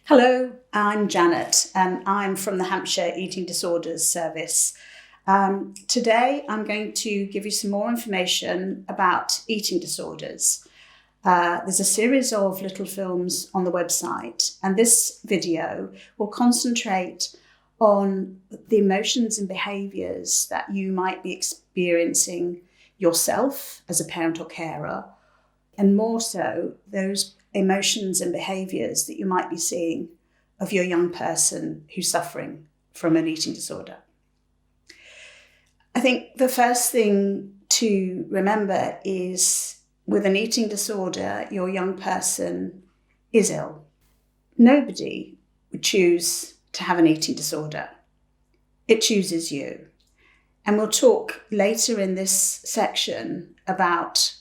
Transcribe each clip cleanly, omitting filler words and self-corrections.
Hello, I'm Janet and I'm from the Hampshire Eating Disorders Service. Today I'm going to give you some more information about eating disorders. There's a series of little films on the website, and this video will concentrate on the emotions and behaviours that you might be experiencing yourself as a parent or carer, and more so those emotions and behaviours that you might be seeing of your young person who's suffering from an eating disorder. I think the first thing to remember is with an eating disorder, your young person is ill. Nobody would choose to have an eating disorder. It chooses you. And we'll talk later in this section about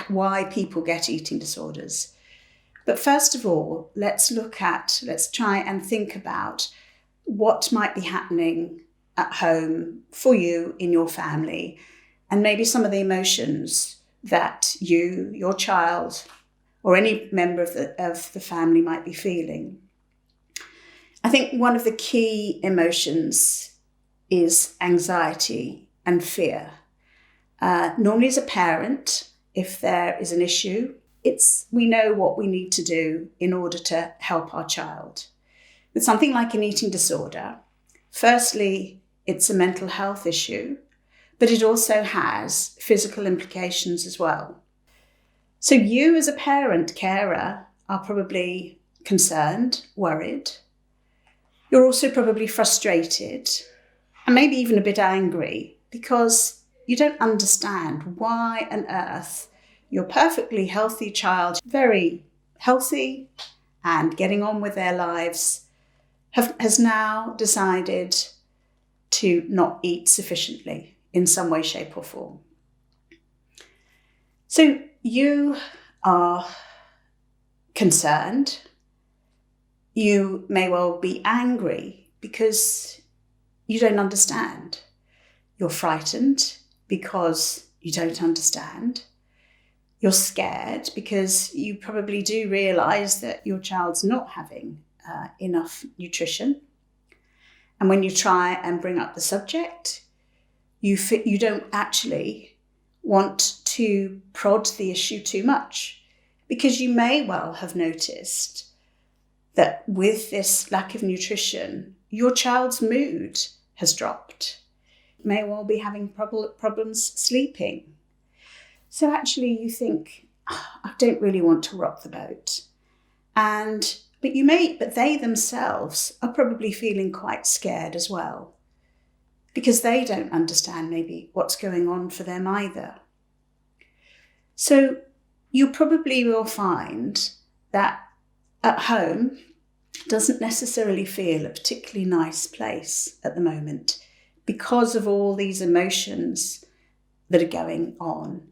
why people get eating disorders. But first of all, let's try and think about what might be happening at home for you in your family, and maybe some of the emotions that you, your child, or any member of the family might be feeling. I think one of the key emotions is anxiety and fear. Normally as a parent, if there is an issue, we know what we need to do in order to help our child. With something like an eating disorder, firstly, it's a mental health issue, but it also has physical implications as well. So you as a parent, carer, are probably concerned, worried. You're also probably frustrated and maybe even a bit angry because you don't understand why on earth your perfectly healthy child, very healthy and getting on with their lives, has now decided to not eat sufficiently in some way, shape or form. So you are concerned. You may well be angry because you don't understand. You're frightened because you don't understand. You're scared because you probably do realise that your child's not having enough nutrition. And when you try and bring up the subject, you don't actually want to prod the issue too much, because you may well have noticed that with this lack of nutrition, your child's mood has dropped. May well be having problems sleeping. So actually you think, I don't really want to rock the boat. But they themselves are probably feeling quite scared as well, because they don't understand maybe what's going on for them either. So you probably will find that at home doesn't necessarily feel a particularly nice place at the moment because of all these emotions that are going on.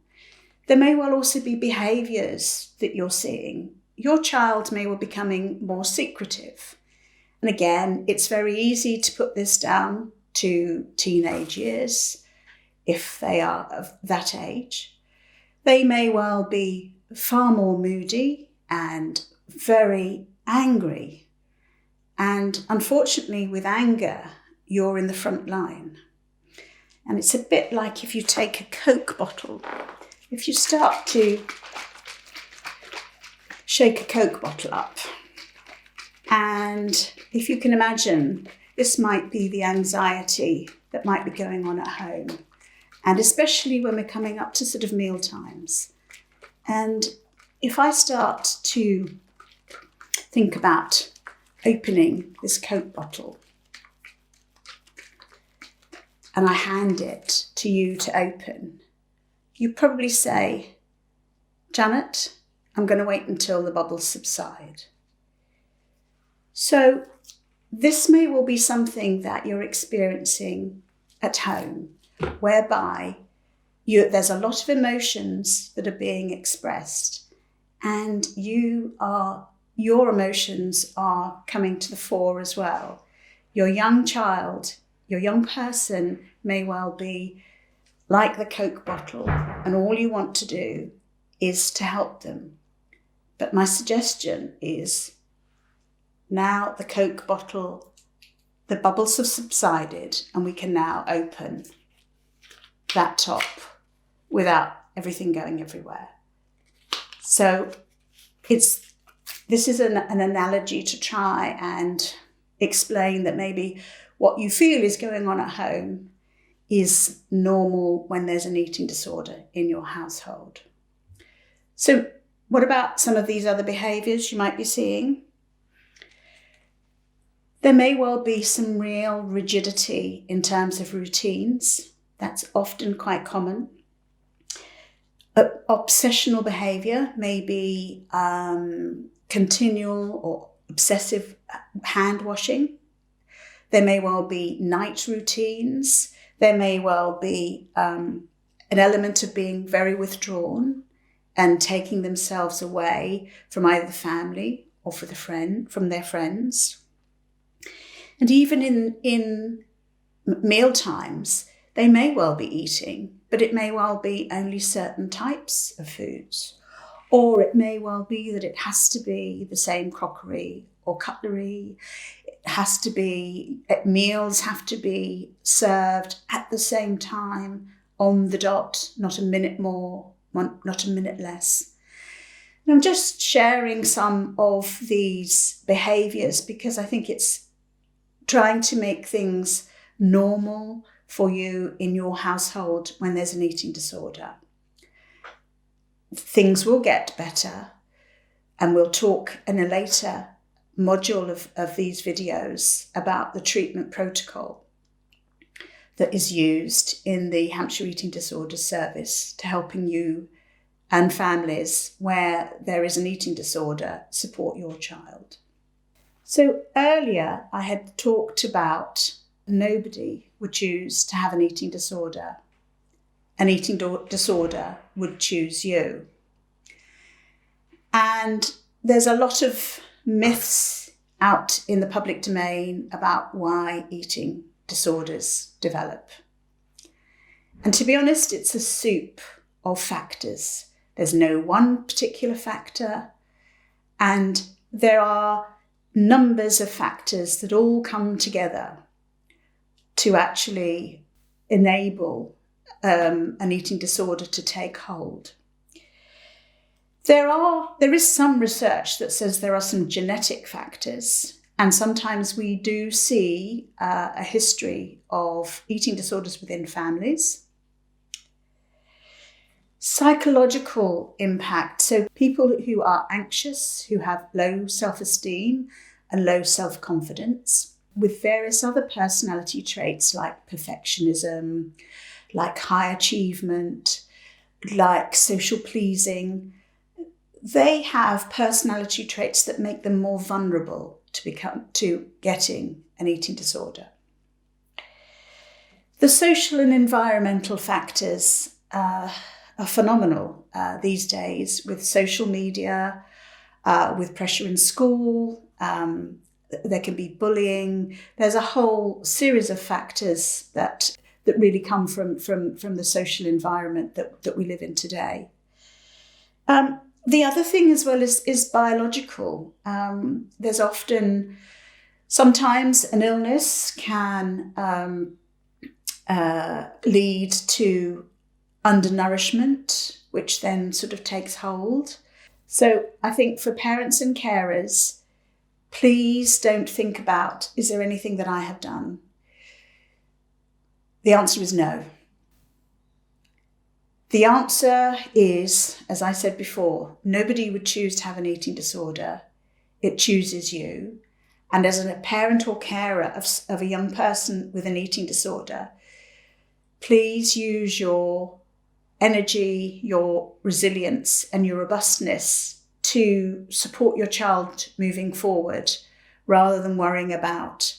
There may well also be behaviours that you're seeing. Your child may well be becoming more secretive. And again, it's very easy to put this down to teenage years if they are of that age. They may well be far more moody and very angry. And unfortunately, with anger, you're in the front line. And it's a bit like if you take a Coke bottle. If you start to shake a Coke bottle up, and if you can imagine, this might be the anxiety that might be going on at home, and especially when we're coming up to sort of meal times. And if I start to think about opening this Coke bottle, and I hand it to you to open, you probably say, Janet, I'm going to wait until the bubbles subside. So this may well be something that you're experiencing at home, whereby there's a lot of emotions that are being expressed, and your emotions are coming to the fore as well. Your young child, your young person may well be like the Coke bottle, and all you want to do is to help them. But my suggestion is now the Coke bottle, the bubbles have subsided, and we can now open that top without everything going everywhere. So this is an analogy to try and explain that maybe what you feel is going on at home is normal when there's an eating disorder in your household. So what about some of these other behaviours you might be seeing? There may well be some real rigidity in terms of routines. That's often quite common. Obsessional behaviour may be continual or obsessive hand washing. There may well be night routines. There may well be an element of being very withdrawn and taking themselves away from either the family or from their friends. And even in meal times, they may well be eating, but it may well be only certain types of foods. Or it may well be that it has to be the same crockery or cutlery. Meals have to be served at the same time, on the dot, not a minute more, not a minute less. And I'm just sharing some of these behaviours because I think it's trying to make things normal for you in your household when there's an eating disorder. Things will get better, and we'll talk in a later module of these videos about the treatment protocol that is used in the Hampshire Eating Disorders Service to helping you and families where there is an eating disorder support your child. So earlier I had talked about nobody would choose to have an eating disorder. An eating disorder would choose you. And there's a lot of myths out in the public domain about why eating disorders develop. And to be honest, it's a soup of factors. There's no one particular factor, and there are numbers of factors that all come together to actually enable an eating disorder to take hold. There is some research that says there are some genetic factors, and sometimes we do see a history of eating disorders within families. Psychological impact, so people who are anxious, who have low self-esteem and low self-confidence, with various other personality traits like perfectionism, like high achievement, like social pleasing, they have personality traits that make them more vulnerable to getting an eating disorder. The social and environmental factors are phenomenal these days, with social media, with pressure in school. There can be bullying. There's a whole series of factors that really come from the social environment that we live in today. The other thing as well is biological. There's sometimes an illness can lead to undernourishment, which then sort of takes hold. So I think for parents and carers, please don't think about, is there anything that I have done? The answer is no. The answer is, as I said before, nobody would choose to have an eating disorder. It chooses you. And as a parent or carer of a young person with an eating disorder, please use your energy, your resilience, and your robustness to support your child moving forward, rather than worrying about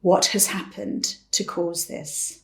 what has happened to cause this.